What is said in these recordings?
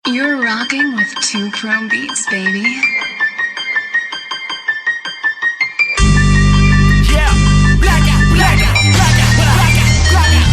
You're rocking with two Chrome Beats, baby. Yeah, blackout, blackout, blackout, blackout, blackout.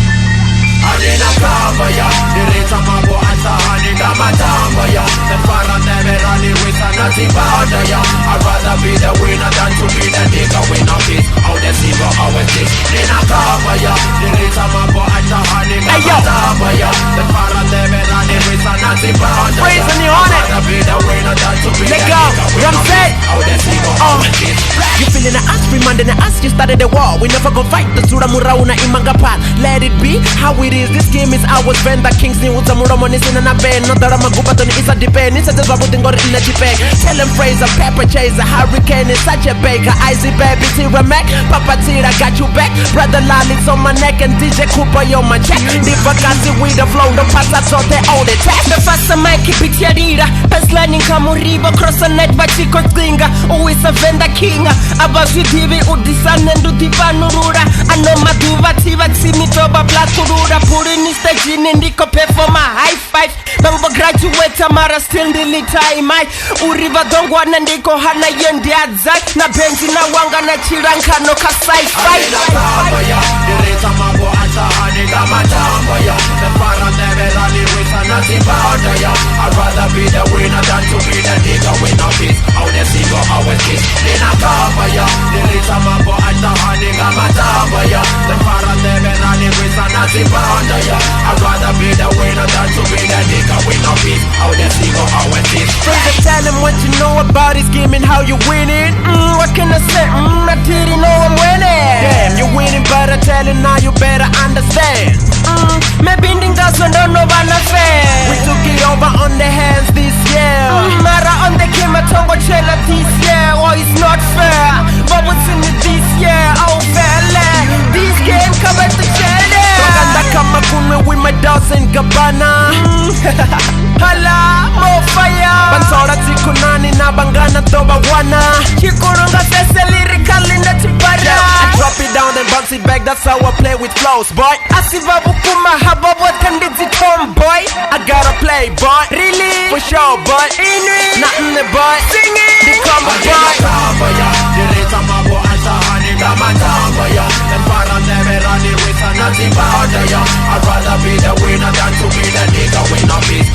Anina kambaya, direta mambo atahani kama tambaya. The fara never running with another bad. I'd rather be the winner than to be the nigga winner piece. How the silver always is. Nina kambaya, direta mambo atahani kama tambaya. The fara never running with another bad. Praise on you on it. I'd rather be the winner than to be the Let go. nigga winner piece. How the silver always is. You feeling the ass, reminding the ass, you started the war. We never gon' fight, the sura murauna imanga pat. Let it be how it is, this game is ours. Venda Kings ni utamuromo ni sina na ben. No dara maguba to ni isa depend. Nisa just wabuti ngori ina jipeg. Tell them Fraser, Pepper Chaser, Hurricane is such a baker. Icy baby, Tira Mac, Papa Tira got you back. Brother Lolly's on my neck and DJ Cooper yo my check. Diva kasi with the flow, the pass I thought they all the test. The first time I keep it yarira. Baseline kamuriba, cross the net bachiko slinga. Always a Venda King. Abazwidivi udisane ndudivanurura. Ano maduva tiva timitoba blakurura. Puri ni stage ni ndiko pay for my high five. Bamba graduate amara still ndilitai mai. Uriva dongwa na ndiko hana yendi adzak. Na benji na wanga na chiranka no ka sci-fi. Kambaya, direta mambo atahani kama tambaya. The fara never running with another bad. I'd rather be the winner than to be the nigga winner piece. How the silver always is. Nina kambaya, direta mambo atahani kama tambaya. The fara never running with another bad. I'd rather be the winner than to be the nigga winner piece. How the silver always is. Fraser, tell them what you know about this game and how you winning. What can I say? I didn't know I'm winning. Damn, you're winning, but I tell you now you better understand. Maybe ndingazo ndono bana We fair. took it over on the hands this year. Mara on the game tongo chela this year. Oh, it's not fair. But what's in it this year? Oh, fella. This game covered the Tokanda chela. kama kunwe with my dozen Gabbana. Hala, more fire. Bansora tikunani na bangana toba wana. Chikurunga sese lyrical in the chipara. I drop it down and bounce it back, that's how I play with flows, boy. Asiva bukuma haba what can dizzy tomboy. I gotta play, boy. Really? For sure, boy. Inui. Nothing the boy. Sing it. They call me Anina boy. kambaya, direta mambo atahani kama tambaya. The fara never running with another bad. I'd rather be the winner than to be the nigga winner piece.